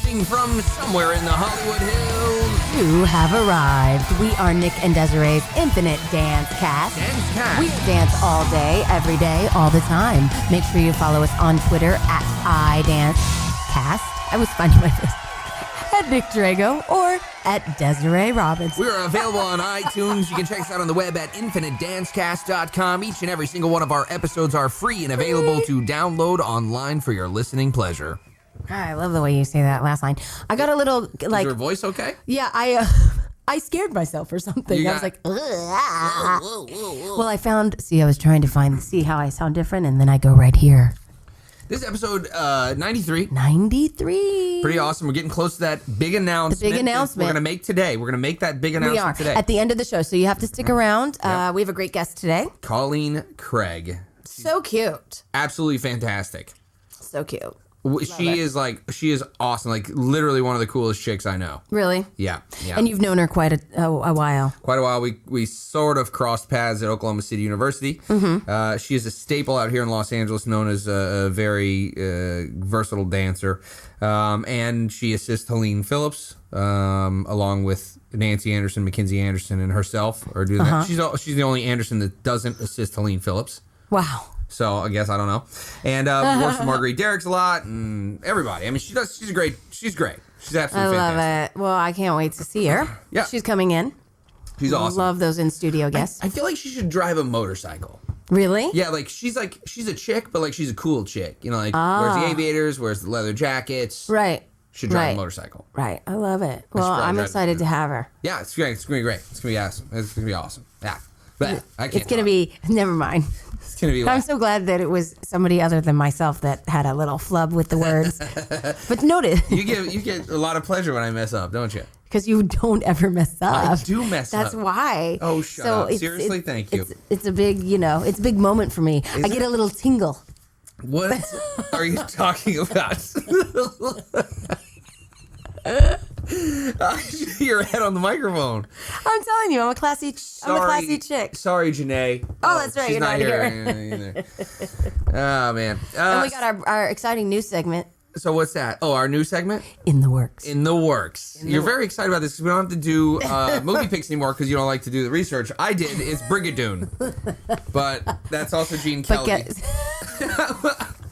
Broadcasting from somewhere in the Hollywood Hills. You have arrived. We are Nick and Desiree's Infinite Dance Cast. Dance Cast. We dance all day, every day, all the time. Make sure you follow us on Twitter at iDanceCast. I was finding my list. At Nick Drago or at Desiree Robbins. We are available on iTunes. You can check us out on the web at infinitedancecast.com. Each and every single one of our episodes are free and available to download online for your listening pleasure. I love the way you say that last line. I got a little like. Is your voice okay? Yeah, I scared myself or something. I was like, ugh. Well, I was trying to see how I sound different, and then I go right here. This is episode 93. 93. Pretty awesome. We're getting close to that big announcement. The big announcement. We're going to make today. We're going to make that big announcement today. At the end of the show, so you have to stick around. Yep. We have a great guest today. Colleen Craig. So cute. Absolutely fantastic. So cute. She is awesome. Like literally one of the coolest chicks I know. Really? Yeah. And you've known her quite a while. Quite a while. We sort of crossed paths at Oklahoma City University. Mm-hmm. She is a staple out here in Los Angeles, known as a very versatile dancer. And she assists Helene Phillips, along with Nancy Anderson, Mackenzie Anderson, and herself are doing that. She's the only Anderson that doesn't assist Helene Phillips. Wow. So I guess I don't know. And works with Marguerite Derricks a lot and everybody. I mean, she's great. She's great. She's absolutely fantastic. I love it. Well, I can't wait to see her. Yeah. She's coming in. She's awesome. Love those in studio guests. I feel like she should drive a motorcycle. Really? Yeah, she's a chick, but she's a cool chick. You know, wears the aviators, wears the leather jackets. Right. Should drive a motorcycle. Right. I love it. Well, I'm excited to have her. Yeah, it's great. It's gonna be great. It's gonna be awesome. It's gonna be awesome. Yeah. But I can't. It's gonna be. Never mind. It's gonna be. I'm so glad that it was somebody other than myself that had a little flub with the words. But noted. You get a lot of pleasure when I mess up, don't you? Because you don't ever mess up. I do mess up. That's why. Oh, shut up. Seriously, thank you. It's a big, it's a big moment for me. I get a little tingle. What are you talking about? Your head on the microphone. I'm telling you, I'm a classy chick. Sorry, Janae. Oh, that's right. She's You're not here. Either. Oh, man. And we got our exciting news segment. So what's that? Oh, our new segment? In the works. You're very excited about this because we don't have to do movie picks anymore because you don't like to do the research. I did. It's Brigadoon. But that's also Gene Kelly.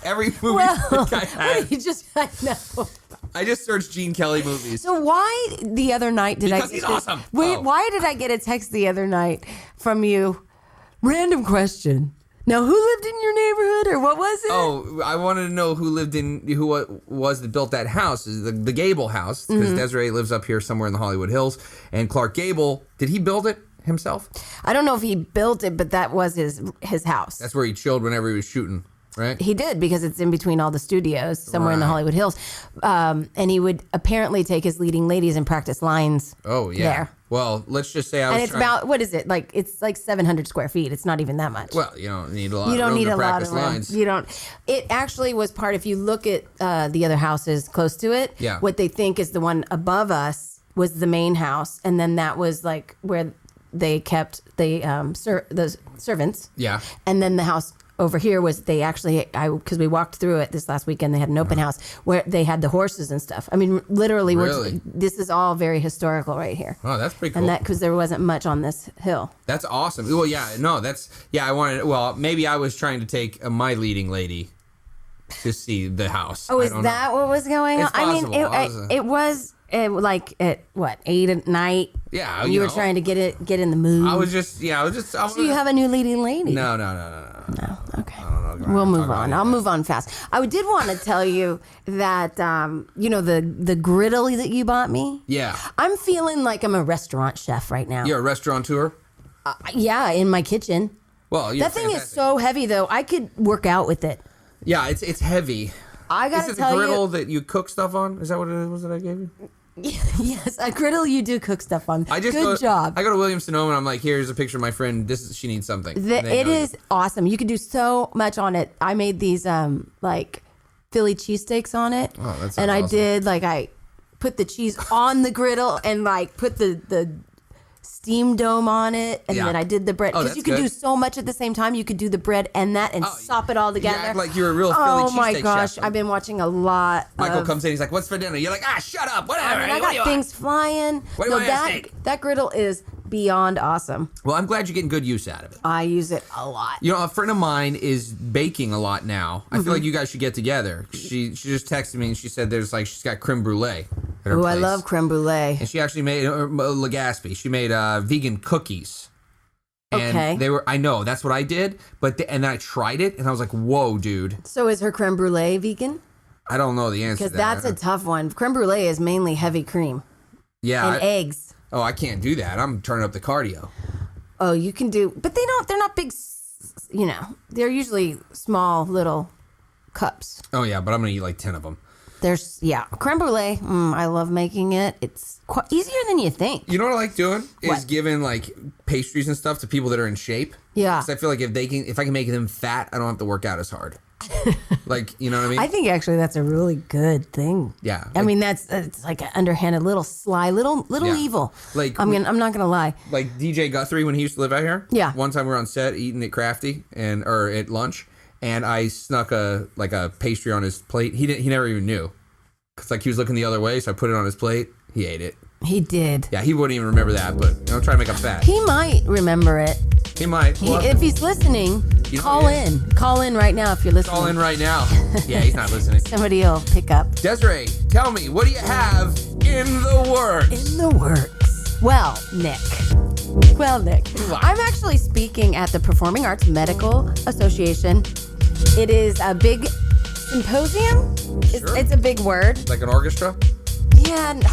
Every movie pick I had. I know. I just searched Gene Kelly movies. So why the other night did because he's awesome. Wait, why did I get a text the other night from you? Random question. Now, who lived in your neighborhood, or what was it? Oh, I wanted to know who was that built that house, the Gable house, because Desiree lives up here somewhere in the Hollywood Hills, and Clark Gable, did he build it himself? I don't know if he built it, but that was his house. That's where he chilled whenever he was shooting, right? He did, because it's in between all the studios, somewhere in the Hollywood Hills, and he would apparently take his leading ladies and practice lines. Oh yeah. There. Well, let's just say it's about, what is it? It's like 700 square feet. It's not even that much. Well, you don't need a lot of room to practice lines. You don't. It actually was part, if you look at the other houses close to it, what they think is the one above us was the main house. And then that was where they kept the servants. Yeah. And then the house over here was because we walked through it this last weekend, they had an open house where they had the horses and stuff. I mean, literally, this is all very historical right here. Oh, that's pretty cool. And that because there wasn't much on this hill. That's awesome. Well, maybe I was trying to take my leading lady to see the house. Oh, is that what was going on? It's possible. It was at 8 at night. Yeah, you were trying to get in the mood. I was just. So you have a new leading lady? No. No. Okay. We'll move on. I'll move on fast. I did want to tell you that the griddle that you bought me. Yeah. I'm feeling like I'm a restaurant chef right now. You're a restaurateur? Yeah, in my kitchen. Well, that thing is so heavy though. I could work out with it. Yeah, it's heavy. I gotta tell you. Is it the griddle that you cook stuff on? Is that what it was that I gave you? Yes, a griddle you do cook stuff on. Good job. I go to Williams-Sonoma and I'm like, here's a picture of my friend. She needs something. It is awesome. You can do so much on it. I made these Philly cheesesteaks on it. Oh, that's and awesome. I did I put the cheese on the griddle and put the steam dome on it, and then I did the bread. Because you can do so much at the same time. You could do the bread and that and sop it all together. You act like you're a real Philly cheesesteak chef. Oh my gosh, I've been watching a lot. Michael comes in, he's like, "What's for dinner?" You're like, shut up, whatever. I got things flying. What do you want? That griddle is beyond awesome. Well, I'm glad you're getting good use out of it. I use it a lot. You know, a friend of mine is baking a lot now. I feel like you guys should get together. She just texted me and she said she's got creme brulee at her place. I love creme brulee. And she actually made Legaspi. She made vegan cookies. And they were, I know, that's what I did. And then I tried it and I was like, whoa, dude. So is her creme brulee vegan? I don't know the answer to that. Because that's a tough one. Creme brulee is mainly heavy cream. Yeah. And eggs. Oh, I can't do that. I'm turning up the cardio. Oh, you can do, but they're not big, they're usually small little cups. Oh, yeah, but I'm going to eat like 10 of them. Creme brulee, I love making it. It's quite easier than you think. You know what I like doing? Is giving like pastries and stuff to people that are in shape. Yeah. Because I feel like if I can make them fat, I don't have to work out as hard. Like, you know what I mean? I think actually that's a really good thing. Yeah. I mean, it's like an underhanded, little sly, little evil. Like I'm not gonna lie. Like DJ Guthrie when he used to live out here. Yeah. One time we were on set eating at Crafty or at lunch, and I snuck a pastry on his plate. He never even knew, because he was looking the other way, so I put it on his plate. He ate it. He did. Yeah, he wouldn't even remember that, but I'm trying to make him fat. He might remember it. He might. If he's listening, call in. Call in right now if you're listening. Call in right now. Yeah, he's not listening. Somebody will pick up. Desiree, tell me, what do you have in the works? In the works. Well, Nick, I'm actually speaking at the Performing Arts Medical Association. It is a big symposium. Sure. It's a big word. Like an orchestra? Yeah. No.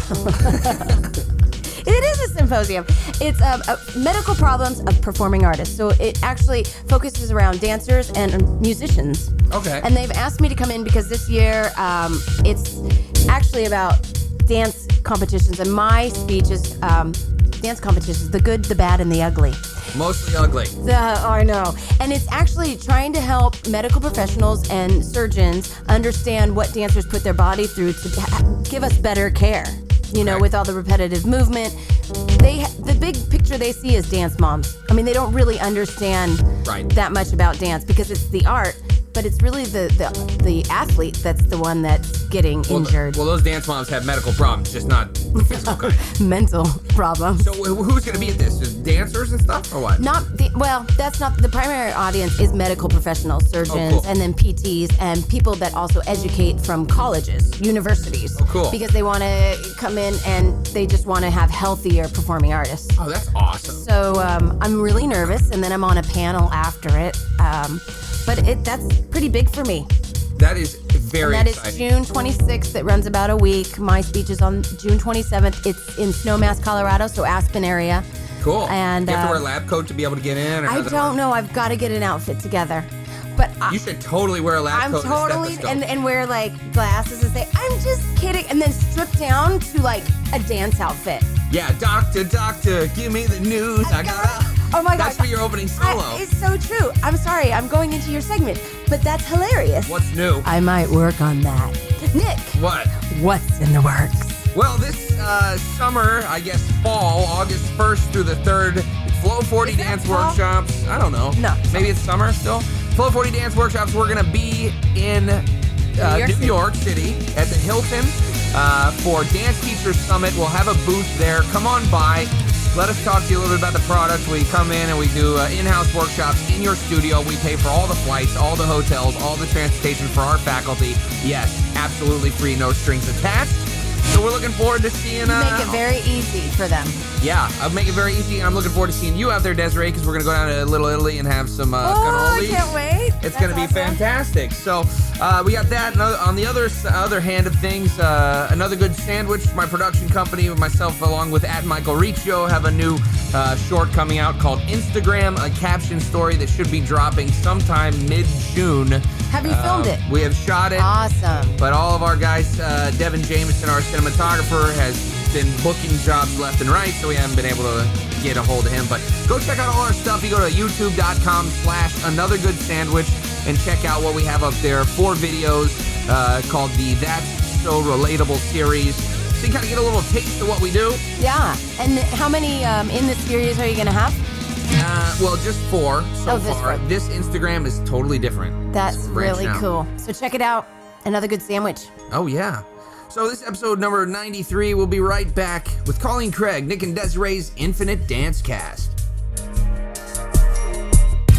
It is a symposium. It's medical problems of performing artists. So it actually focuses around dancers and musicians. Okay. And they've asked me to come in because this year it's actually about dance competitions. And my speech is dance competitions, the good, the bad, and the ugly. Mostly ugly. I know. And it's actually trying to help medical professionals and surgeons understand what dancers put their body through to give us better care. With all the repetitive movement. The big picture they see is dance moms. I mean, they don't really understand that much about dance because it's the art, but it's really the athlete that's the one that's getting injured. Well, those dance moms have medical problems, just not the physical kind. Mental problems. So who's going to be at this? Just dancers and stuff, or what? That's not the primary audience. Is medical professionals, surgeons, and then PTs and people that also educate from colleges, universities. Oh, cool. Because they want to come in and they just want to have healthier performing artists. Oh, that's awesome. So I'm really nervous, and then I'm on a panel after it. But that's pretty big for me. That is very exciting. That is June 26th. It runs about a week. My speech is on June 27th. It's in Snowmass, Colorado, so Aspen area. Cool. And you have to wear a lab coat to be able to get in? I don't know. I've got to get an outfit together. But you should totally wear a lab coat. I'm totally and wear like glasses and say, I'm just kidding, and then strip down to like a dance outfit. Yeah, doctor, give me the news. I gotta. Oh my gosh. That's for your opening solo. It's so true. I'm sorry, I'm going into your segment, but that's hilarious. What's new? I might work on that. Nick. What? What's in the works? Well, this summer, I guess fall, August 1st through the 3rd, Flow 40 Dance Workshops. I don't know. No. Maybe it's summer still. Flow 40 Dance Workshops, we're going to be in New York City at the Hilton for Dance Teachers Summit. We'll have a booth there. Come on by. Let us talk to you a little bit about the product. We come in and we do in-house workshops in your studio. We pay for all the flights, all the hotels, all the transportation for our faculty. Yes, absolutely free, no strings attached. So we're looking forward to seeing... make it very easy for them. Yeah, I'll make it very easy. I'm looking forward to seeing you out there, Desiree, because we're going to go down to Little Italy and have some cannolis. I can't wait. It's going to be fantastic. So we got that. And on the other hand of things, Another Good Sandwich, my production company, with myself along with Michael Riccio, have a new short coming out called Instagram, a caption story that should be dropping sometime mid-June. Have you filmed it? We have shot it. Awesome. But all of our guys, Devin Jameson, our cinematographer, has been booking jobs left and right, so we haven't been able to get a hold of him. But go check out all our stuff. You go to youtube.com/anothergoodsandwich and check out what we have up there. 4 videos called the That's So Relatable series. So you kind of get a little taste of what we do. Yeah. And how many in this series are you going to have? Well, just 4 so far. 4. This Instagram is totally different. That's It's really branching out. cool. So check it out. Another good sandwich. Oh, yeah. So this episode number 93, we'll be right back with Colleen Craig, Nick and Desiree's Infinite Dance Cast.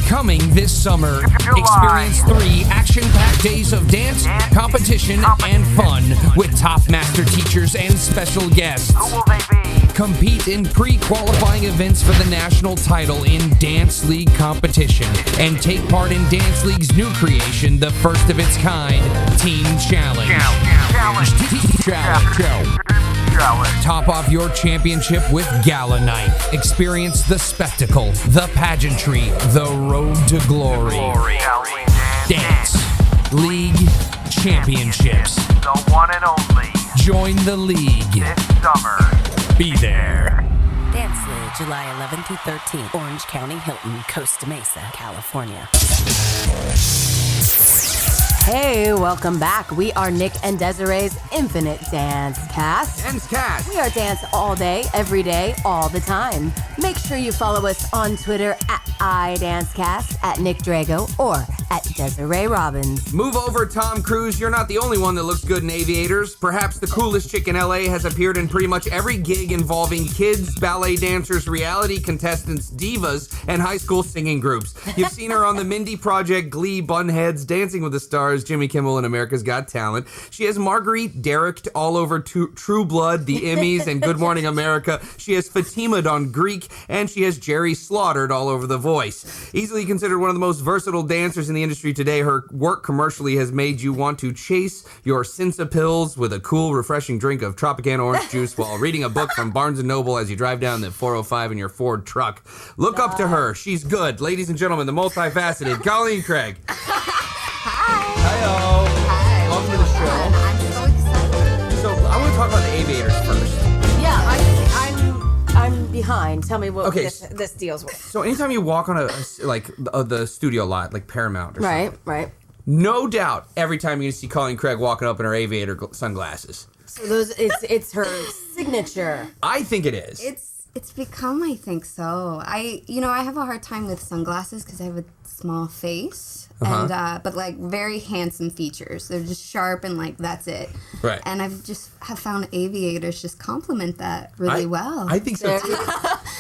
Coming this summer, experience 3 action-packed days of dance, competition, and fun with top master teachers and special guests. Who will they be? Compete in pre-qualifying events for the national title in Dance League competition and take part in Dance League's new creation, the first of its kind, Team Challenge. Challenge. Top off your championship with Gala Night. Experience the spectacle, the pageantry, the road to glory. Dance League Championships. The one and only. Join the league. This summer. Be there. Dance League, July 11th through 13th, Orange County, Hilton, Costa Mesa, California. Hey, welcome back. We are Nick and Desiree's Infinite Dance Cast. Dance Cast. We are dance all day, every day, all the time. Make sure you follow us on Twitter at iDanceCast, at Nick Drago, or at Desiree Robbins. Move over, Tom Cruise. You're not the only one that looks good in aviators. Perhaps the coolest chick in LA has appeared in pretty much every gig involving kids, ballet dancers, reality contestants, divas, and high school singing groups. You've seen her on the Mindy Project, Glee, Bunheads, Dancing with the Stars, Jimmy Kimmel, and America's Got Talent. She has Marguerite Derricked all over True Blood, the Emmys, and Good Morning America. She has Fatima'd on Greek, and she has Jerry Slaughtered all over The Voice. Easily considered one of the most versatile dancers in the industry today, her work commercially has made you want to chase your Cinsa pills with a cool, refreshing drink of Tropicana orange juice while reading a book from Barnes & Noble as you drive down the 405 in your Ford truck. Look up to her. She's good. Ladies and gentlemen, the multifaceted Colleen Craig. Hi-yo. Hi. Welcome to the show. I'm so excited. So I want to talk about the aviators first. Yeah, I'm behind. Tell me what this deals with. So anytime you walk on the studio lot, like Paramount or something, Right. no doubt every time you see Colleen Craig walking up in her aviator sunglasses. So it's her signature. I think it is. It's become, I think so. I have a hard time with sunglasses because I have a small face. And but like very handsome features. They're just sharp and like that's it. Right. And I've just have found aviators just complement that really well. I think so too.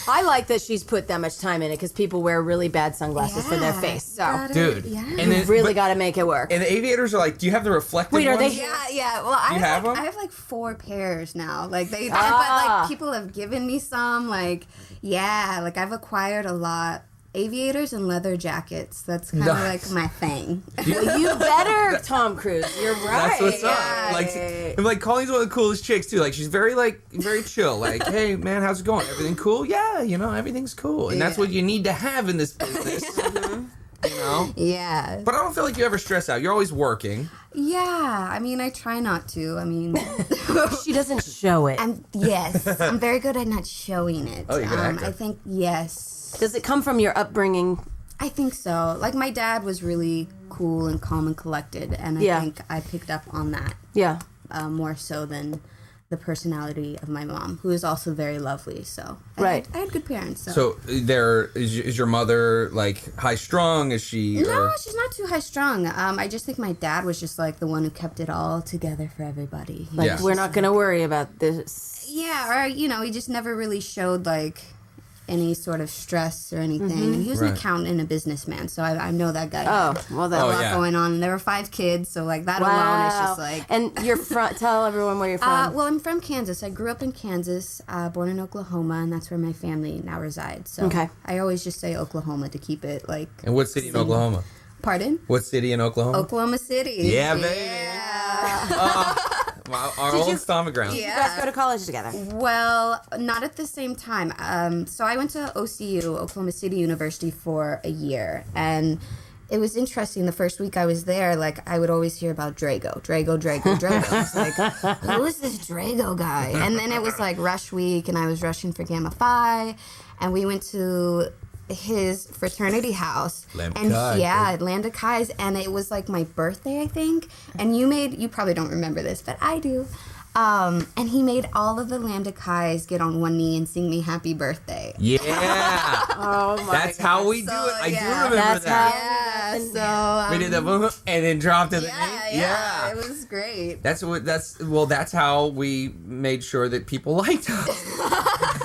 I like that she's put that much time in it because people wear really bad sunglasses for their face. So, Dude, yeah. and you really got to make it work. And the aviators are like, do you have the reflective Wait, are ones? they? Yeah. Well, I have them? I have like 4 pairs now. Like but like people have given me some. Like like I've acquired a lot. Aviators and leather jackets. That's kind of like my thing. Well, you better, Tom Cruise. You're right. That's what's up. Like Colleen's one of the coolest chicks too. Like she's very chill. Like, hey man, how's it going? Everything cool? Yeah, everything's cool. And that's what you need to have in this business. Yeah. But I don't feel like you ever stress out. You're always working. Yeah. I mean, I try not to. I mean, She doesn't show it. I'm very good at not showing it. Oh, you're an actor. I think yes. Does it come from your upbringing? I think so. Like my dad was really cool and calm and collected, and I think I picked up on that. Yeah. More so than the personality of my mom, who is also very lovely. So I had good parents. So is your mother like high strung? Is she? No, she's not too high strung. I just think my dad was just like the one who kept it all together for everybody. Like we're not gonna worry about this. Yeah, or he just never really showed like any sort of stress or anything. And he was an accountant and a businessman, so I know that guy. Oh, well, that's a lot going on. And there were 5 kids, so like that alone is just like. And you're from. Tell everyone where you're from. Well, I'm from Kansas. I grew up in Kansas, born in Oklahoma, and that's where my family now resides. So I always just say Oklahoma to keep it like. And what city in Oklahoma? Pardon? What city in Oklahoma? Oklahoma City. Yeah, baby. Yeah. Our old stomping ground. Did you guys go to college together? Well, not at the same time. So I went to OCU, Oklahoma City University, for a year, and it was interesting. The first week I was there, like I would always hear about Drago. I was like, who is this Drago guy? And then it was like rush week, and I was rushing for Gamma Phi, and we went to his fraternity house Lambda Chi's, and it was like my birthday, I think, and you probably don't remember this, but I do. And he made all of the Lambda Chi's get on one knee and sing me happy birthday. Yeah. Oh my That's how we do it. I do remember That's that. Yeah, so We did the boom and then dropped to the knee. yeah, it was great. That's how we made sure that people liked us.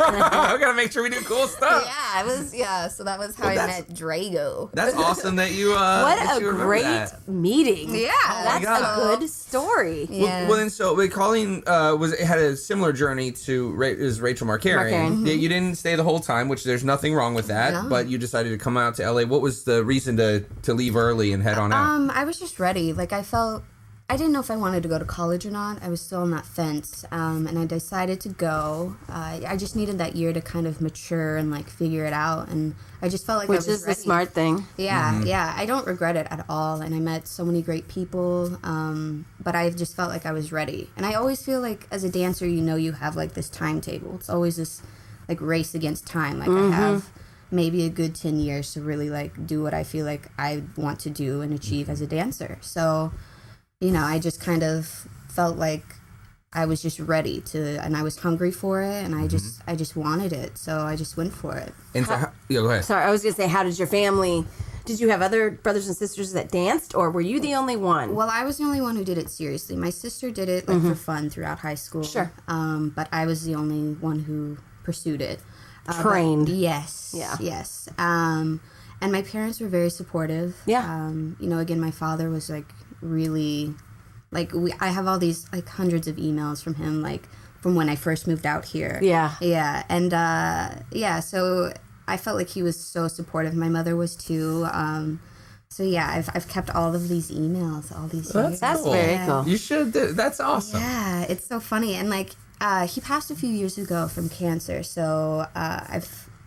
We gotta make sure we do cool stuff. Yeah, it was. Yeah, so that was how I met Drago. That's awesome that you. What that a you remember great that. meeting. Yeah, That's God. a good story. Yeah. Well, then Colleen had a similar journey to Rachel Markarian. Markarian. You didn't stay the whole time, which there's nothing wrong with that. No. But you decided to come out to LA. What was the reason to leave early and head on out? I was just ready. Like I didn't know if I wanted to go to college or not. I was still on that fence, and I decided to go. I just needed that year to kind of mature and like figure it out, and I just felt like I Which was is the ready. smart thing. Yeah, yeah. I don't regret it at all, and I met so many great people. But I just felt like I was ready, and I always feel like as a dancer, you have like this timetable. It's always this like race against time. Like I have maybe a good 10 years to really like do what I feel like I want to do and achieve as a dancer. So, I just kind of felt like I was just ready to, and I was hungry for it, and I just wanted it, so I just went for it. And so, go ahead. Sorry, I was going to say, how did your family... Did you have other brothers and sisters that danced, or were you the only one? Well, I was the only one who did it seriously. My sister did it like for fun throughout high school. Sure. But I was the only one who pursued it. Trained. Yes. Yeah. Yes. And my parents were very supportive. Yeah. Again, my father was like really, like I have all these like hundreds of emails from him, like from when I first moved out here. Yeah. Yeah. And so I felt like he was so supportive. My mother was too. So yeah, I've kept all of these emails all these years. That's cool. very cool. You should. That's awesome. Yeah, it's so funny. And like he passed a few years ago from cancer, so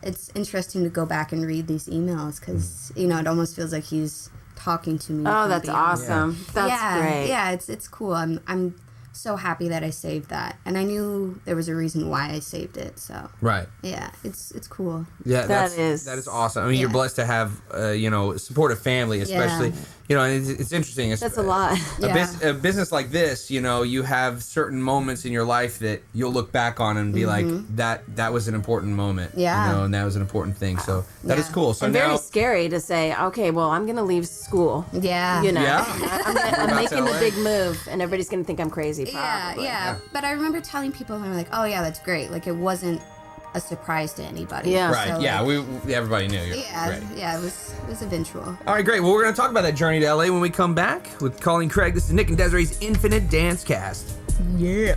it's interesting to go back and read these emails because it almost feels like he's talking to me. Oh, from that's beyond. awesome. That's great. Yeah, it's cool. I'm so happy that I saved that, and I knew there was a reason why I saved it. So Right. yeah, it's cool. Yeah, That that is is awesome. I mean, you're blessed to have a supportive family, especially. And it's interesting. That's a lot. A business like this, you have certain moments in your life that you'll look back on and be like, that was an important moment. Yeah. And that was an important thing. So that is cool. So And now, very scary to say, okay, well, I'm going to leave school. Yeah. Yeah. I'm making the LA. big move, and everybody's going to think I'm crazy, probably. Yeah. But I remember telling people, and they're like, "Oh yeah, that's great." Like it wasn't a surprise to anybody. Yeah. right. So, Yeah. like, Everybody knew. yeah. Right. Yeah. It was eventual. All right, great. Well, we're going to talk about that journey to LA when we come back with Colleen Craig. This is Nick and Desiree's Infinite Dance Cast. Yeah.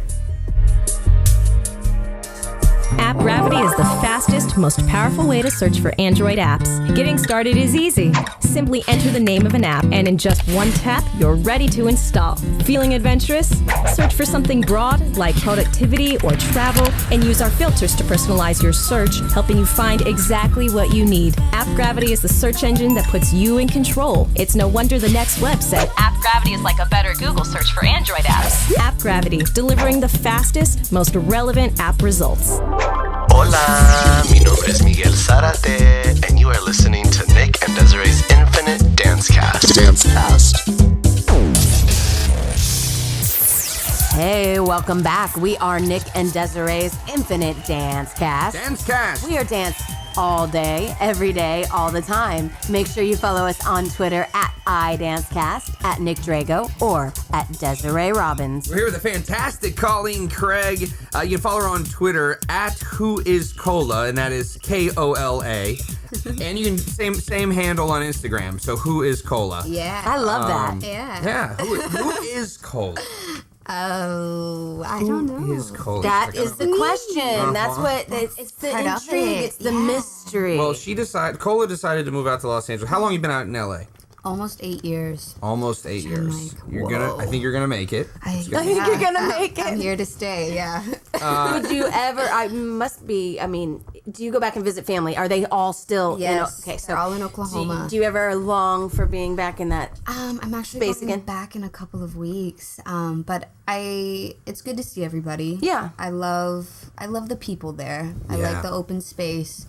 App Gravity is the fastest, most powerful way to search for Android apps. Getting started is easy. Simply enter the name of an app, and in just one tap, you're ready to install. Feeling adventurous? Search for something broad like productivity or travel, and use our filters to personalize your search, helping you find exactly what you need. App Gravity is the search engine that puts you in control. It's no wonder the next web said App Gravity is like a better Google search for Android apps. App Gravity, delivering the fastest, most relevant app results. Hola, mi nombre es Miguel Zárate, and you are listening to Nick and Desiree's Infinite Dance Cast. Hey, welcome back. We are Nick and Desiree's Infinite Dance Cast. Dance Cast. We are dance all day, every day, all the time. Make sure you follow us on Twitter at iDanceCast, at Nick Drago, or at Desiree Robbins. We're here with the fantastic Colleen Craig. You can follow her on Twitter at WhoIsCola, and that is Kola. And you can same handle on Instagram. So Who Is Cola? Yeah. I love that. Yeah. Yeah. Who is Cola? Oh, I don't know. Who is Cola? That is the question. That's what it's the part of intrigue. it. It's the Yeah. mystery. Well, Cola decided to move out to Los Angeles. How long you been out in LA? Almost 8 years. Almost 8 years. like, I think you're gonna make it. I think you're gonna make I'm it. here to stay. Yeah. Would you ever? Do you go back and visit family? Are they all still? Yes. Okay, so they're all in Oklahoma. Do you ever long for being back in that? I'm actually Space going again? back in a couple of weeks. But it's good to see everybody. Yeah. I love the people there. I Yeah. like the open space.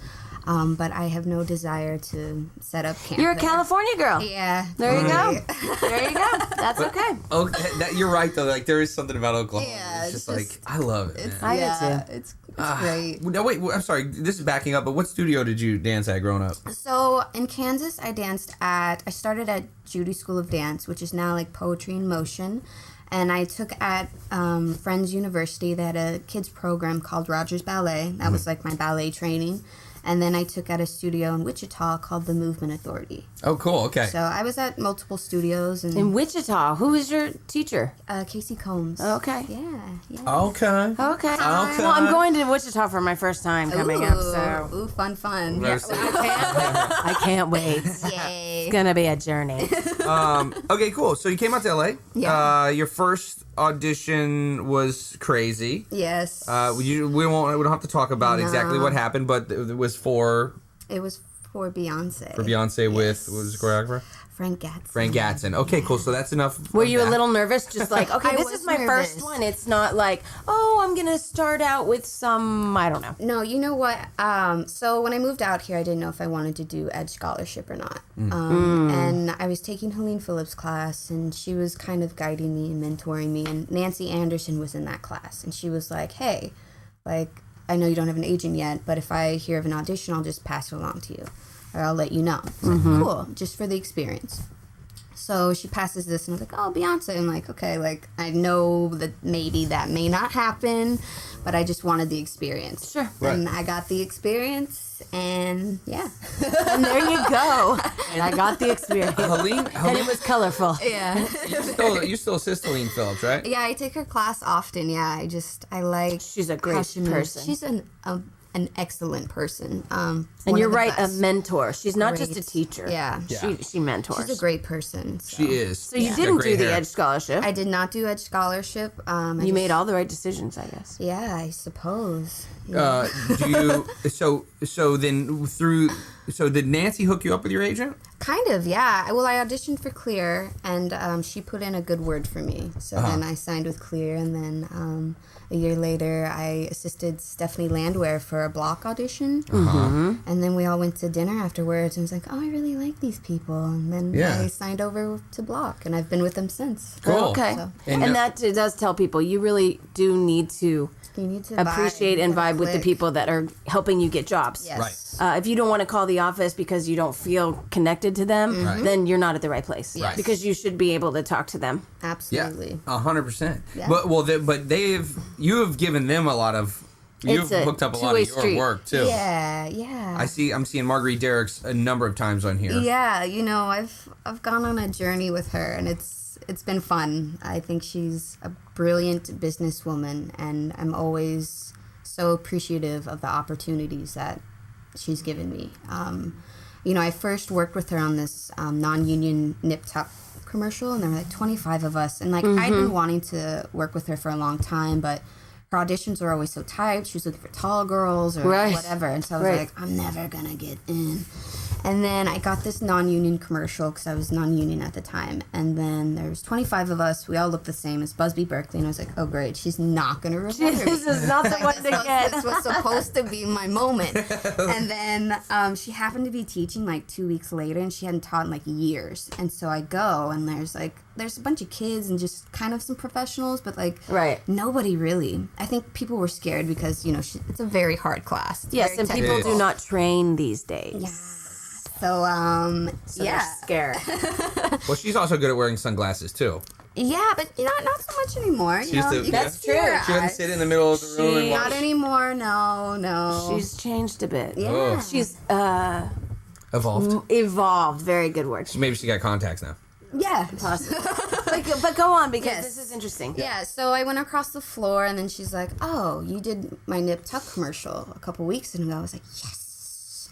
But I have no desire to set up camp. You're a there. California girl. Yeah. There you go. There you go. That's okay. Okay, you're right though. Like there is something about Oklahoma. Yeah, it's it's just like I love it. Man. I do Yeah, too. it's great. No, wait. I'm sorry. This is backing up. But what studio did you dance at growing up? So in Kansas, I started at Judy School of Dance, which is now like Poetry in Motion. And I took at Friends University. They had a kids program called Rogers Ballet. That was like my ballet training. And then I took at a studio in Wichita called the Movement Authority. Oh, cool. Okay. So I was at multiple studios. And In Wichita, who is your teacher? Casey Combs. Okay. Yeah. Okay. Okay. Well, I'm going to Wichita for my first time coming up, so Ooh, fun. Yeah. I can't wait. Yay. It's gonna be a journey. Okay, cool. So you came out to LA. Yeah. Your first audition was crazy. Yes. We don't have to talk about exactly what happened, but it was for Beyonce. For Beyonce with what was the choreographer? Frank Gatson. Frank Gatson. Okay, cool. So that's enough. Were of you a that. little nervous? Just like, okay, I this was is my nervous. first one. It's not like, oh, I'm gonna start out with some, I don't know. No, you know what? So when I moved out here, I didn't know if I wanted to do Edge Scholarship or not. And I was taking Colleen Phillips' class, and she was kind of guiding me and mentoring me. And Nancy Anderson was in that class, and she was like, hey, like, I know you don't have an agent yet, but if I hear of an audition, I'll just pass it along to you, or I'll let you know. I was like, cool, just for the experience. So she passes this, and I was like, oh, Beyonce. I'm like, okay, like, I know that maybe that may not happen, but I just wanted the experience. Sure. And I got the experience, and yeah. And there you go. And I got the experience. Helene, And it was colorful. Yeah. you still assist Helene Phillips, right? Yeah, I take her class often. Yeah, I like. She's a great how she moves. person. She's an excellent person. And one you're of the right, a best. mentor. She's not just a Great. teacher. Yeah. She mentors. She's a great person. So. She is. So you She's got didn't great do the hair. Edge Scholarship. I did not do Edge Scholarship. You made all the right decisions, I guess. Yeah, I suppose. Yeah. Do you? So did Nancy hook you up with your agent? Kind of, yeah. Well, I auditioned for Clear, and she put in a good word for me. So then I signed with Clear, and then a year later, I assisted Stephanie Landwehr for a block audition. And then we all went to dinner afterwards, and was like, oh, I really like these people. And then I signed over to Block, and I've been with them since. Cool. Okay. So- And that does tell people you really do need to You need to appreciate and vibe with the people that are helping you get jobs. Yes. Right. If you don't want to call the office because you don't feel connected to them, then you're not at the right place. Right. Because you should be able to talk to them. Absolutely. 100%. Yeah. But you have given them a lot of. You've It's a hooked up a lot two-way of your street. work too. Yeah. I'm seeing Marguerite Derrick's a number of times on here. Yeah, I've gone on a journey with her, and it's been fun. I think she's a brilliant businesswoman, and I'm always so appreciative of the opportunities that she's given me. I first worked with her on this non-union Nip Tuck commercial, and there were like 25 of us, and like I'd been wanting to work with her for a long time, but her auditions were always so tight. She was looking for tall girls or whatever, and so I was like, I'm never gonna get in. And then I got this non-union commercial because I was non-union at the time. And then there was 25 of us. We all looked the same as Busby Berkeley. And I was like, oh, great. She's not going to remember me. This is not the one to get. This was supposed to be my moment. And then she happened to be teaching like 2 weeks later. And she hadn't taught in like years. And so I go and there's a bunch of kids and just kind of some professionals. But like nobody really. I think people were scared because, it's a very hard class. It's Yes, very and people technical. do not train these days. Yeah. So, They're scared. Well, she's also good at wearing sunglasses too. Yeah, but not so much anymore. She used to- That's true. She wouldn't sit in the middle of the room and Not watch. anymore. No. She's changed a bit. Yeah. Oh. She's Evolved. evolved. Very good word. Maybe she got contacts now. Yeah. Possible. but go on because Yes. this is interesting. Yeah, so I went across the floor, and then she's like, oh, you did my Nip Tuck commercial a couple weeks ago. I was like,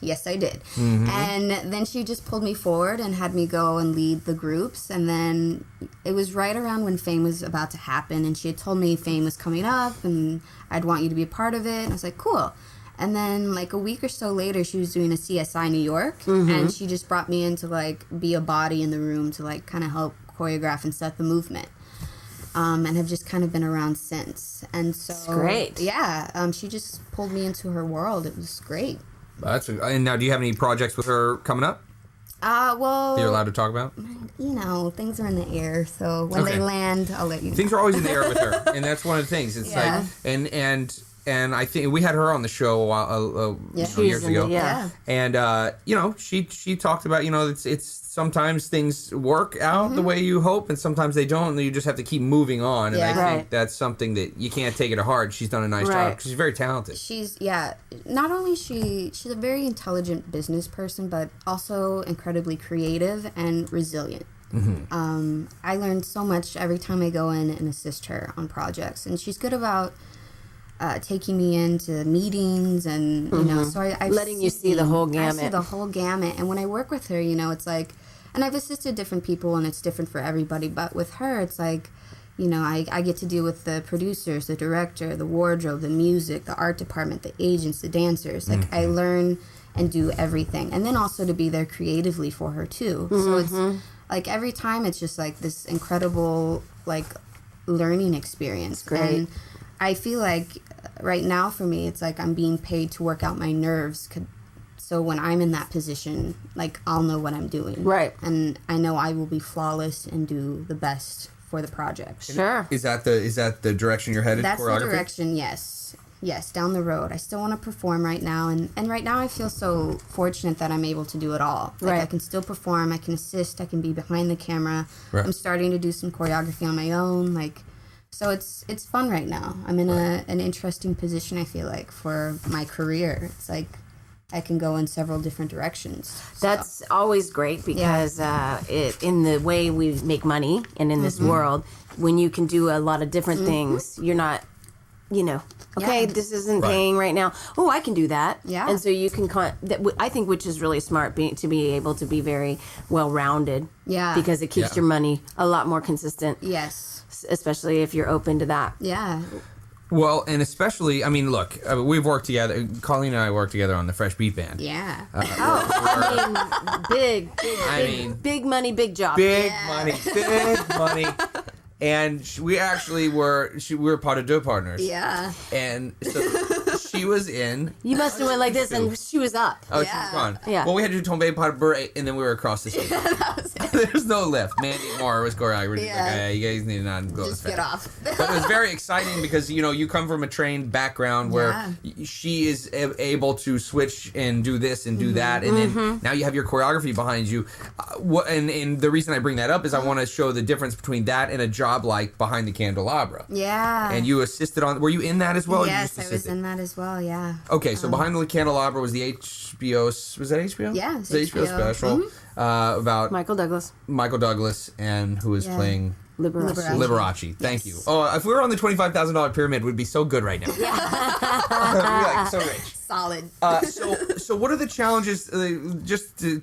yes, I did. And then she just pulled me forward and had me go and lead the groups. And then it was right around when Fame was about to happen, and she had told me Fame was coming up, and I'd want you to be a part of it. And I was like, cool. And then like a week or so later, she was doing a CSI New York, and she just brought me in to like be a body in the room to like kind of help choreograph and set the movement. And have just kind of been around since. And so great. Yeah, she just pulled me into her world. It was great. And now, do you have any projects with her coming up Well, that you're allowed to talk about? You know, things are in the air, so when they land, I'll let you know. Things are always in the air with her, and that's one of the things. It's like, and I think we had her on the show a while, years ago. And she talked about, it's sometimes things work out the way you hope, and sometimes they don't, and you just have to keep moving on. And I think that's something that you can't take it to heart. She's done a nice job. She's very talented. Not only she's a very intelligent business person, but also incredibly creative and resilient. I learned so much every time I go in and assist her on projects, and she's good about taking me into meetings, and so I letting you see the whole gamut. I see the whole gamut, and when I work with her, it's like, and I've assisted different people, and it's different for everybody. But with her, it's like, I get to deal with the producers, the director, the wardrobe, the music, the art department, the agents, the dancers. Like I learn and do everything, and then also to be there creatively for her too. So it's like every time it's just like this incredible like learning experience. Great. And I feel like right now for me, it's like I'm being paid to work out my nerves. So when I'm in that position, like I'll know what I'm doing. Right. And I know I will be flawless and do the best for the project. Sure. Is that the direction you're headed? That's choreography? the direction, yes. Yes, down the road. I still want to perform right now. And right now I feel so fortunate that I'm able to do it all. Like I can still perform, I can assist, I can be behind the camera. Right. I'm starting to do some choreography on my own. So it's fun right now. I'm in an interesting position, I feel like, for my career. It's like I can go in several different directions. So. That's always great because in the way we make money and in this world, when you can do a lot of different things, you're not, this isn't paying right now. Oh, I can do that. Yeah. And so you can, I think, which is really smart, to be able to be very well-rounded. Yeah. Because it keeps your money a lot more consistent. Yes. Especially if you're open to that. Yeah. Well, and especially, I mean, look, we've worked together. Colleen and I worked together on the Fresh Beat Band. Yeah. Big money, big job. Big money. And we actually were part of deux partners. Yeah. And so she was in. You must have went like this, and she was up. Oh, she was gone. Yeah. Well, we had to do Tombe Parabur, and then we were across the street. There's no lift. Mandy Moore was choreographer. Just like, you guys need to not go just get off. But it was very exciting because, you come from a trained background where she is able to switch and do this and do that. And then now you have your choreography behind you. And the reason I bring that up is I want to show the difference between that and a job like Behind the Candelabra. Yeah. And you assisted on, were you in that as well? Yes, I was in that as well, yeah. Okay, so Behind the Candelabra was the HBO, was that HBO? Yeah, it's HBO special about Michael Douglas and who is playing Liberace. Thank you. Oh, if we were on the $25,000 pyramid, we'd be so good right now. Yeah. We'd be like so rich. Solid. So what are the challenges? Just to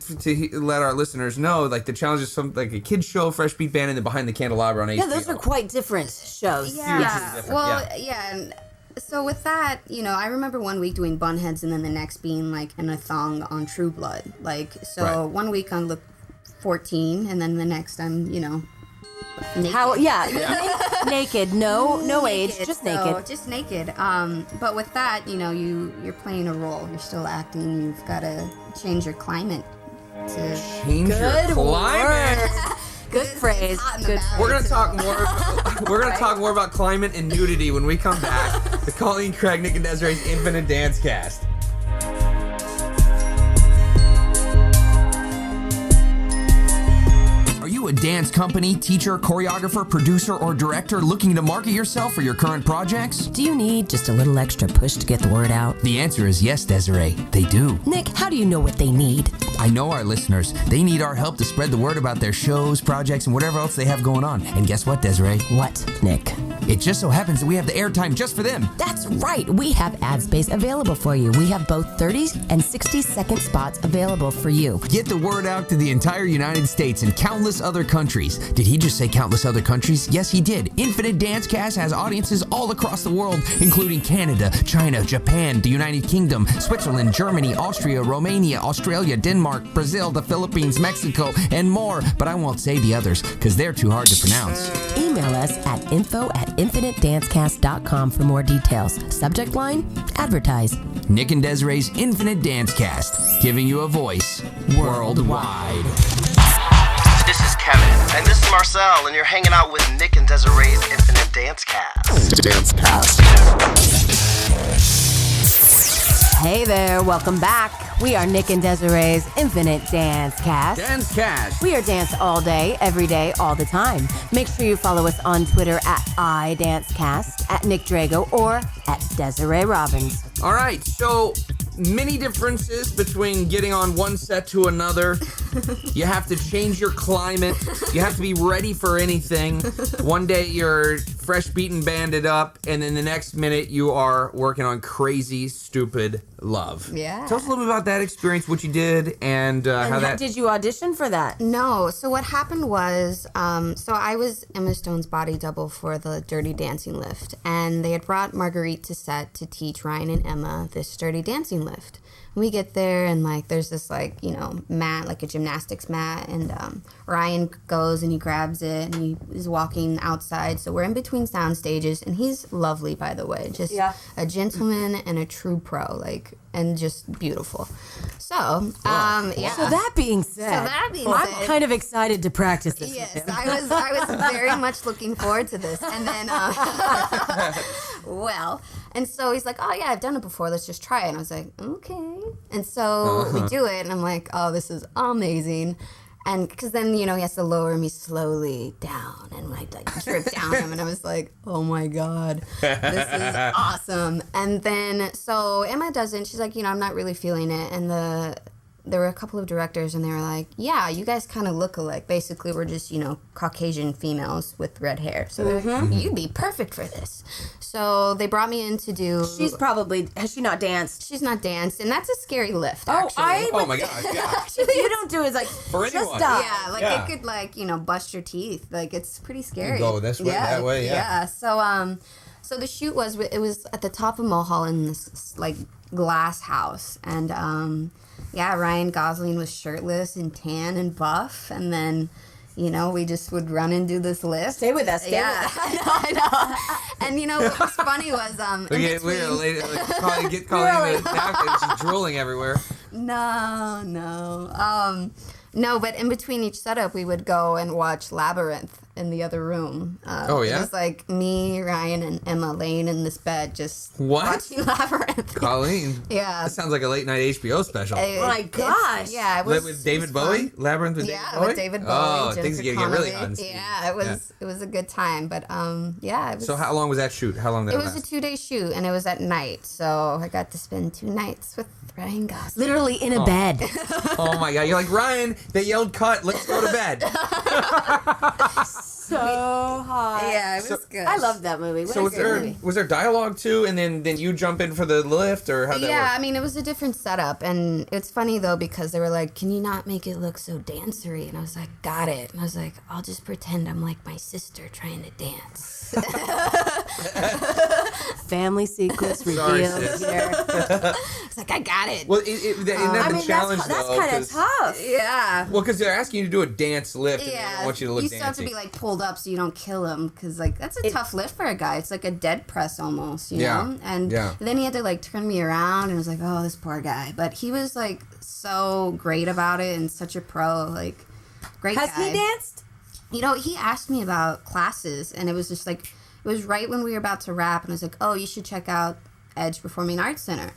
let our listeners know, like the challenges, like a kids show, Fresh Beat Band, and then Behind the Candelabra on HBO. Yeah, those are quite different shows. Yeah. And so with that, I remember one week doing Bunheads, and then the next being like in a thong on True Blood. One week I'm 14, and then the next I'm naked. Naked. No age, just naked. Just naked. But with that, you're playing a role. You're still acting. You've got to change your climate. Change your climate. Good phrase. We're gonna talk more. We're gonna talk more about climate and nudity when we come back. The Colleen Craig, Nick and Desiree's Infinite Dance Cast. A dance company, teacher, choreographer, producer, or director looking to market yourself for your current projects? Do you need just a little extra push to get the word out? The answer is yes, Desiree. They do. Nick, how do you know what they need? I know our listeners. They need our help to spread the word about their shows, projects, and whatever else they have going on. And guess what, Desiree? What, Nick? It just so happens that we have the airtime just for them. That's right. We have ad space available for you. We have both 30 and 60-second spots available for you. Get the word out to the entire United States and countless other countries. Did he just say countless other countries? Yes, he did. Infinite Dance Cast has audiences all across the world, including Canada, China, Japan, the United Kingdom, Switzerland, Germany, Austria, Romania, Australia, Denmark, Brazil, the Philippines, Mexico, and more. But I won't say the others because they're too hard to pronounce. Email us at info@infinitedancecast.com for more details. Subject line, advertise. Nick and Desiree's Infinite Dance Cast, giving you a voice worldwide. This is Kevin. And this is Marcel, and you're hanging out with Nick and Desiree's Infinite Dance Cast. Dance Cast. Hey there, welcome back. We are Nick and Desiree's Infinite Dance Cast. Dance Cast. We are dance all day, every day, all the time. Make sure you follow us on Twitter at iDanceCast, at Nick Drago, or at Desiree Robbins. All right, so many differences between getting on one set to another. You have to change your climate. You have to be ready for anything. One day you're fresh beaten banded up, and then the next minute you are working on crazy, stupid love. Yeah. Tell us a little bit about that experience, what you did, and how that... Did you audition for that? No. So what happened was, so I was Emma Stone's body double for the Dirty Dancing lift, and they had brought Marguerite to set to teach Ryan and Emma this Dirty Dancing lift. We get there, and like there's this mat, like a gymnastics mat, and Ryan goes and he grabs it and he is walking outside. So we're in between sound stages, and he's lovely, by the way, just a gentleman and a true pro, and just beautiful. So So that being said, I'm kind of excited to practice this. Yes, with him. I was very much looking forward to this. And then, and so he's like, oh yeah, I've done it before. Let's just try it. And I was like, okay. And so we do it, and I'm like, oh, this is amazing. And because then, he has to lower me slowly down, and I drip down him, and I was like, oh my God, this is awesome. And then, so Emma doesn't, she's like, I'm not really feeling it. And there were a couple of directors, and they were like, yeah, you guys kind of look alike. Basically, we're just, Caucasian females with red hair. So they're like, you'd be perfect for this. So they brought me in to do... Has she not danced? She's not danced, and that's a scary lift, Oh, actually. Oh my God, yeah. If you don't do it, For just anyone. stop. Yeah, it could, bust your teeth. It's pretty scary. Go this way, that way, yeah. So the shoot was at the top of Mulholland in this, glass house, and, Ryan Gosling was shirtless and tan and buff, and then... we just would run and do this lift. Stay with us. I know. And what was funny was Get Colleen in the napkin. She's drooling everywhere. No, but in between each setup, we would go and watch Labyrinth in the other room. It was me, Ryan, and Emma laying in this bed just watching Labyrinth. Colleen. Yeah. That sounds like a late night HBO special. Oh my gosh. Yeah. It was with David Bowie? Labyrinth with David Bowie? Yeah, with David Bowie. Oh, things are going to get really hot. Yeah, it was a good time. But, it was... So how long was that shoot? How long did it last? It was a 2-day shoot, and it was at night. So I got to spend 2 nights with Ryan Gosling. Literally in a bed. Oh my God. You're like, Ryan, they yelled cut. Let's go to bed. So hot. Yeah, it was good. I loved that movie. So was there dialogue too, and then you jump in for the lift, or how'd that work? Yeah, I mean, it was a different setup, and it's funny though because they were like, "Can you not make it look so dancery?" And I was like, "Got it." And I was like, "I'll just pretend I'm like my sister trying to dance." Family sequence revealed here. It's like, I got it. Well, isn't that the challenge that's though? kind of tough. Yeah. Well, because they're asking you to do a dance lift, and they don't want you to look you still have to dancey. be pulled up so you don't kill him, because that's a tough lift for a guy. It's like a dead press almost, you know. And then he had to turn me around, and I was like, oh, this poor guy. But he was so great about it and such a pro, great guy. Has he danced? He asked me about classes, and it was just it was right when we were about to wrap, and I was like, oh, you should check out Edge Performing Arts Center.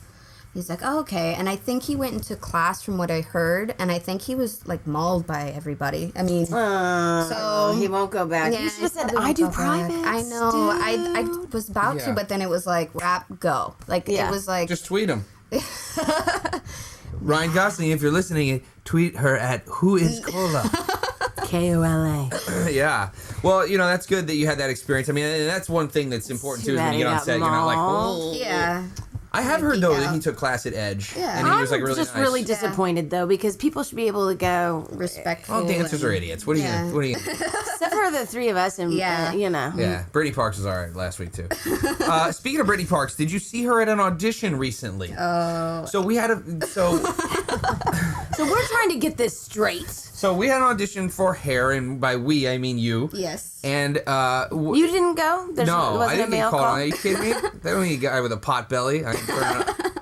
He's like, oh, okay. And I think he went into class from what I heard, and I think he was mauled by everybody. I mean, so he won't go back. Yeah, you should have said, I do privates. I know. I was about to, but then it was rap, go. It was just tweet him. Ryan Gosling, if you're listening, tweet her at whoiscola. Kola. Yeah. Well, that's good that you had that experience. I mean, and that's one thing that's important too, is when you get on set, you're not like, oh. Yeah. I have heard though that he took class at Edge, and he was really just nice. really disappointed though, because people should be able to go respectful. All dancers are idiots. What are you? Except for the three of us, and Yeah, Brittany Parks was all right last week too. Speaking of Brittany Parks, did you see her at an audition recently? Oh. So we had So we're trying to get this straight. So we had an audition for Hair, and by we I mean you. Yes. And you didn't go? No, I didn't get called on. Are you kidding me? That only guy with a pot belly.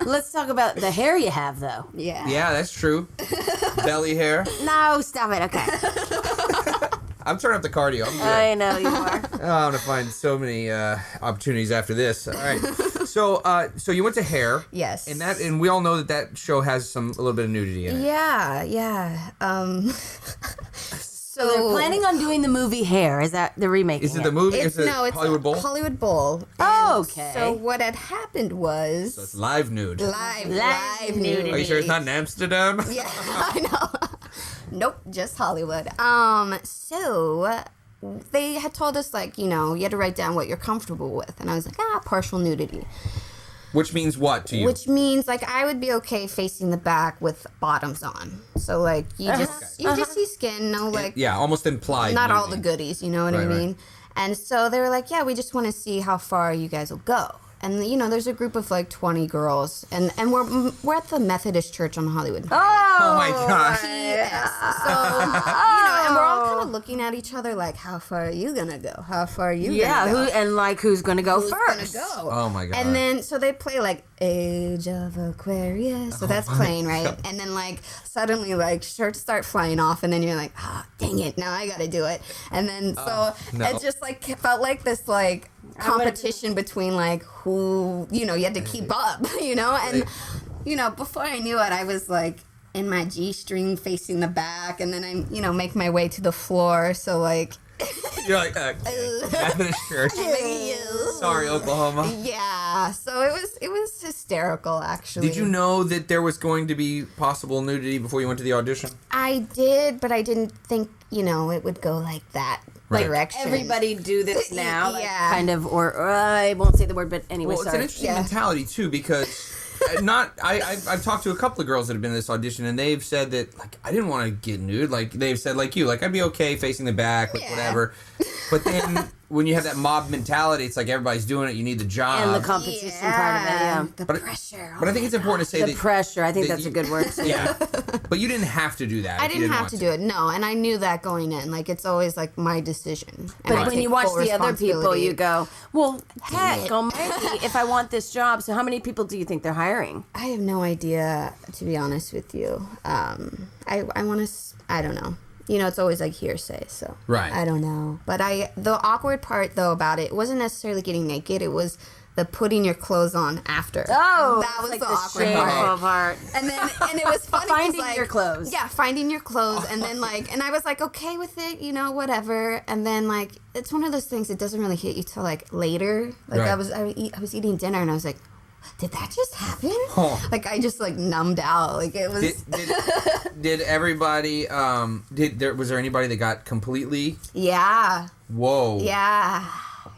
Let's talk about the hair you have, though. Yeah. Yeah, that's true. Belly hair. No, stop it. Okay. I'm turning up the cardio. I'm good. I know you are. Oh, I'm gonna find so many opportunities after this. All right. So you went to Hair. Yes. And we all know that show has a little bit of nudity in it. Yeah. So they're planning on doing the movie Hair. Is that the remake? Is it the movie? It's Hollywood Bowl? Hollywood Bowl. Oh, And okay. So what had happened was So it's live nude. live nudity. Are you sure it's not in Amsterdam? Yeah, I know. Nope, just Hollywood. So they had told us, like, you had to write down what you're comfortable with, and I was like, partial nudity. Which means what to you? Which means, like, I would be okay facing the back with bottoms on. So, like, you just see skin, no, like, yeah, almost implied. not nudity. all the goodies, you know what I Right, mean? right. And so they were like, yeah, we just want to see how far you guys will go. And, there's a group of, like, 20 girls, and we're at the Methodist Church on Hollywood. Oh my gosh. Yes. So, and we're all kind of looking at each other like, how far are you going to go? How far are you going to go? Who's going to go Who's first? gonna go? Oh my god. And then, so they play like Age of Aquarius. So that's playing, right? God. And then, like, suddenly, like, shirts start flying off. And then you're like, dang it, now I got to do it. And then, so no. it just, like, felt like this, like, competition between, like, who, you had to keep up, And, before I knew it, I was, like, in my G-string facing the back. And then I, make my way to the floor. So, like... You're like, Methodist Church. Sorry, Oklahoma. Yeah, so it was hysterical, actually. Did you know that there was going to be possible nudity before you went to the audition? I did, but I didn't think, it would go like that direction. Everybody do this now, like, Yeah. kind of, or I won't say the word, but anyway, Well, sorry. it's an interesting mentality too, because I've talked to a couple of girls that have been in this audition, and they've said that, like, I didn't want to get nude. Like, they've said, like you, like, I'd be okay facing the back, like, whatever. But then when you have that mob mentality, it's like everybody's doing it. You need the job. And the competition part of it, yeah. The pressure. But I think it's important to say The that pressure, I think that that's a good word. Yeah, but you didn't have to do that. I if you didn't have want to do it, no, and I knew that going in. Like, it's always, like, my decision. But when you watch the other people, you go, well, heck almighty, if I want this job. So how many people do you think they're hiring? I have no idea, to be honest with you. I want to, I don't know. It's always like hearsay, so Right. I don't know. But the awkward part though about it wasn't necessarily getting naked. It was the putting your clothes on after. Oh, that was like the awkward shameful part. part. And it was funny. 'cause, Finding like, your clothes. Yeah, finding your clothes, and then like, and I was like okay with it, whatever. And then like, it's one of those things that doesn't really hit you till like later. Like Right. I was eating dinner, and I was like, did that just happen? Oh. Like I just like numbed out. Like it was. Did everybody? Was there anybody that got completely? Yeah. Whoa. Yeah.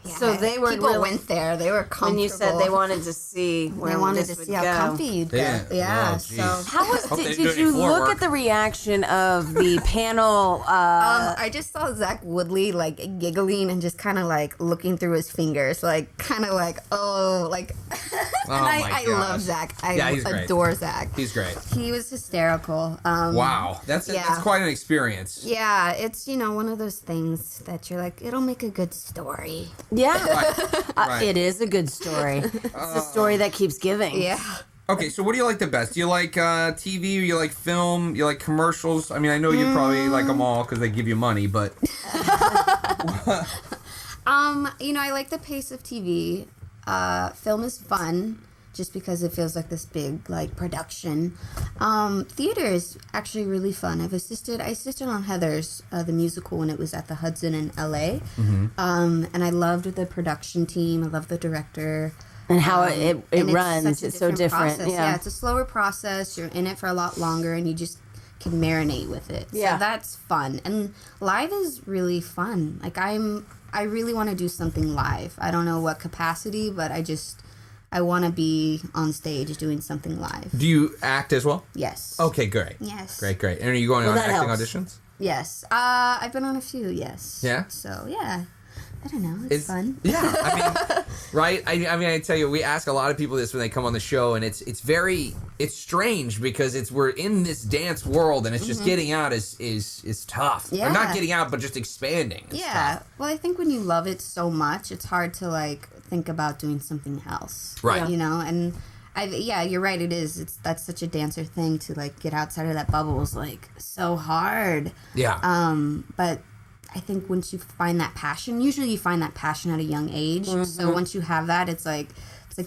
So they were people really- went there. They were comfortable. When you said they wanted to see where They wanted this to would see how go. comfy you'd go. Yeah. Oh, So geez. How was? Hope they Did didn't do you any floor look work. at the reaction of the panel? I just saw Zach Woodley like giggling and just kind of like looking through his fingers, like kind of like like. Oh and my I gosh. love Zach. Yeah, he's great. adore Zach. He's great. He was hysterical. Wow, that's quite an experience. Yeah, it's one of those things that you're like, it'll make a good story. Yeah, Right. it is a good story. It's a story that keeps giving. Yeah. Okay, so what do you like the best? Do you like TV? You like film? You like commercials? I mean, I know you probably like them all because they give you money, but I like the pace of TV. Film is fun just because it feels like this big like production. Theater is actually really fun. I assisted on Heathers, the musical, when it was at the Hudson in LA. And I loved the production team. I love the director. And how it and runs. such a It's so different. process. Yeah. It's a slower process. You're in it for a lot longer, and you just can marinate with it. Yeah. So that's fun. And live is really fun. Like I really want to do something live. I don't know what capacity, but I want to be on stage doing something live. do you act as well? Yes. Okay, great. Yes. Great. And are you going on that acting helps. auditions? Yes. I've been on a few, yes. Yeah? So, yeah. I don't know. It's fun. Yeah, I mean, right? I mean, I tell you, we ask a lot of people this when they come on the show, and it's strange because we're in this dance world, and it's just getting out is tough. Yeah. Or not getting out, but just expanding. It's tough. Well, I think when you love it so much, it's hard to like think about doing something else. Right. And Yeah, you're right. It is. That's such a dancer thing to like get outside of that bubble is like so hard. Yeah. But I think once you find that passion, usually you find that passion at a young age. So once you have that, it's like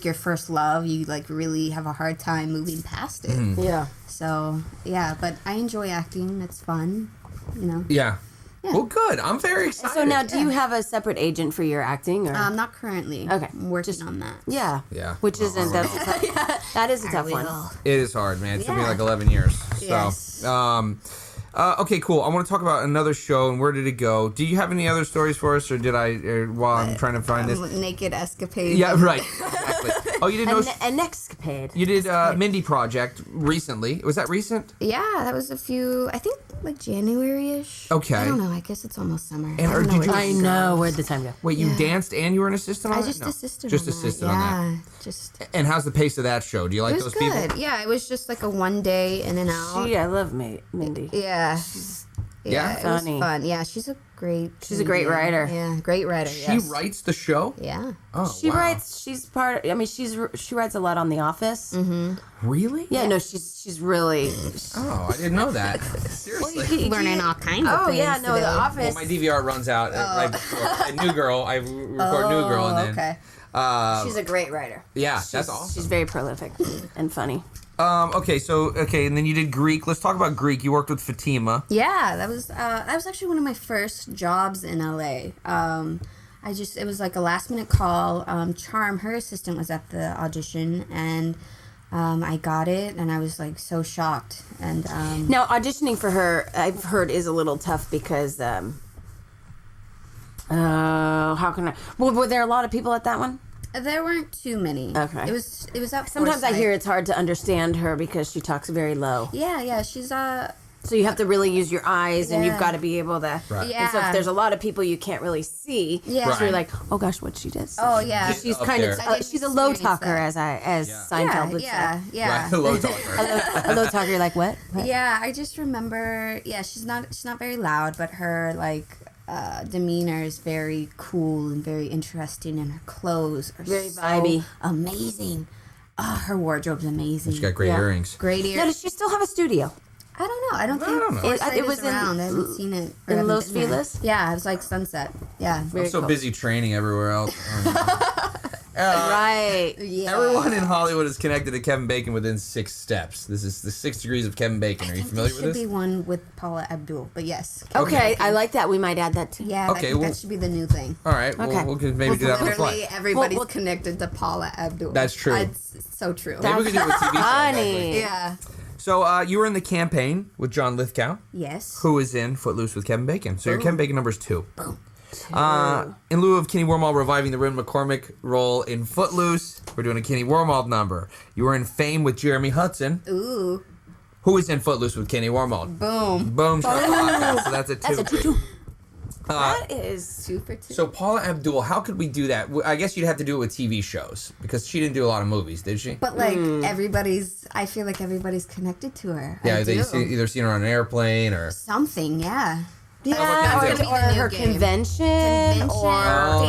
your first love. You like really have a hard time moving past it. Yeah. So yeah, but I enjoy acting. It's fun. You know. Yeah. Well, good. I'm very excited. So now, do you have a separate agent for your acting? Or? Not currently. Okay. I'm working on that. Yeah. Yeah. Which isn't that is a tough one. It is hard, man. It took me like 11 years. So, Yes. okay, cool. I want to talk about another show and where did it go? Do you have any other stories for us, or did I? While I'm trying to find this. Naked escapade. Yeah, right. Exactly. Oh, you didn't know. An escapade. You did Mindy Project recently. Was that recent? Yeah, that was I think like January-ish. Okay. I don't know. I guess it's almost summer. And I don't know did you- where I it know. goes. Where'd the time go? Wait, you danced and you were an assistant on I that? just No. assisted Just on that. assisted on that. Yeah, just... And how's the pace of that show? Do you like It was those good. people? Yeah, it was just like a one day in and out. I love Mindy. Yeah. Yeah? It was Funny. fun. Yeah, she's a great great writer. Yeah, great writer. She writes the show? Yeah. Oh, She wow. writes. She's part. I mean, she writes a lot on The Office. Really? Yeah, no, she's really. Oh, I didn't know that. Seriously. Learning all kinds of Oh things yeah, no, today. The Office. Well, my DVR runs out right before. And New Girl, I record New Girl, and then okay. She's a great writer. yeah, that's awesome. She's very prolific and funny. Okay, and then you did Greek. Let's talk about Greek. You worked with Fatima. Yeah, that was actually one of my first jobs in LA. It was like a last minute call. Charm, her assistant, was at the audition, and I got it, and I was like so shocked. And Now auditioning for her, I've heard, is a little tough because. How can I? Well, were there a lot of people at that one? there weren't too many. Okay. It was at Sometimes I Forsyth. hear it's hard to understand her because she talks very low. Yeah, she's So you have to really use your eyes, and you've Yeah. got to be able to. Right. And so if Yeah. there's a lot of people you can't really see, Yeah. so you're like, oh gosh, what she does. Oh yeah. She's Up kind there. of I didn't she's a low experience talker, that. as Seinfeld would yeah. Right, low talker. say. A low talker, you're like what? What? Yeah, I just remember. Yeah, she's not very loud, but her demeanor is very cool and very interesting, and her clothes are Very so vibey. amazing. Her wardrobe's amazing. She's got great Yeah. earrings. great Now, ears. does she still have a studio? I don't know. I don't think don't know. Forsyth It was is in- around. I haven't seen it. or in haven't Los been there. Feliz? Yeah, it was like Sunset. Yeah. Very I'm so cool. busy training everywhere else. Right. Yeah. Everyone in Hollywood is connected to Kevin Bacon within 6 steps. This is the 6 degrees of Kevin Bacon. Are you familiar There with should be this? one with Paula Abdul, but yes. Okay, I like that. We might add that too. Yeah, Okay, that, well- that should be the new thing. All right, Okay. we'll maybe do that on the Literally, fly. everybody's Well, connected to Paula Abdul. That's true. It's so true. Maybe we can do a TV show. Funny. Yeah. So you were in the campaign with John Lithgow, Yes. who is in Footloose with Kevin Bacon. So your Kevin Bacon number is 2. In lieu of Kenny Wormald reviving the Rin McCormick role in Footloose, we're doing a Kenny Wormald number. You were in Fame with Jeremy Hudson, Ooh. who is in Footloose with Kenny Wormald. Boom. Boom. shakalaka. So that's a 2. That's a 2-2. That is 2 for 2. So Paula Abdul, how could we do that? I guess you'd have to do it with TV shows because she didn't do a lot of movies, did she? But I feel like everybody's connected to her. Yeah, I they do. either seen her on an airplane or. Something, yeah. what yeah, can or, you do? or her convention, or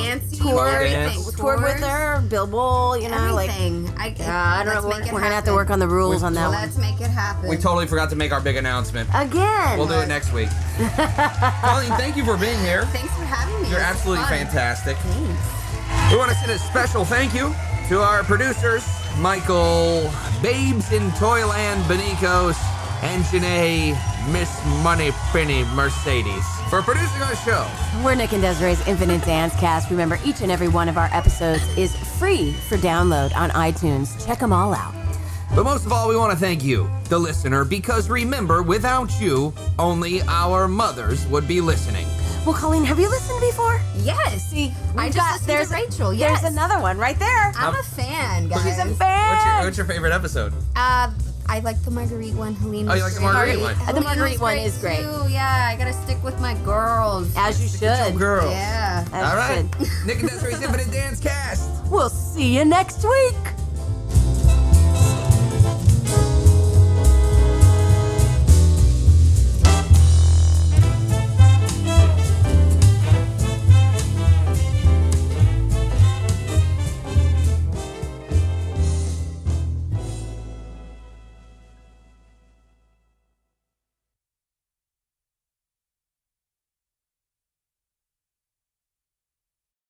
dancing, tour everything. dance. toured with her, Bill Bull, you know, Everything. I don't know. let's make We're it gonna have to happen. work on the rules on that one. Let's make it happen. We totally forgot to make our big announcement. Again. We'll do it next week. Colleen, thank you for being here. Thanks for having me. You're This was absolutely fun. fantastic. Thanks. We want to send a special thank you to our producers, Michael Babes in Toyland Benicos and Janae Miss Moneypenny Mercedes for producing our show. We're Nick and Desiree's Infinite Dance Cast. Remember, each and every one of our episodes is free for download on iTunes. Check them all out. But most of all, we want to thank you, the listener, because remember, without you, only our mothers would be listening. Well, Colleen, have you listened before? Yes. See, I just listened to Rachel. Yes. There's another one right there. I'm a fan, guys. She's a fan. What's your favorite episode? I like the Marguerite one. Helene. Oh, you was like the great. Marguerite one? The Helene Marguerite was one is great. Too. Yeah, I gotta stick with my girls. As you should. Girls. Yeah. As All you right. should. Nick and Desiree's Infinite Dance Cast. We'll see you next week.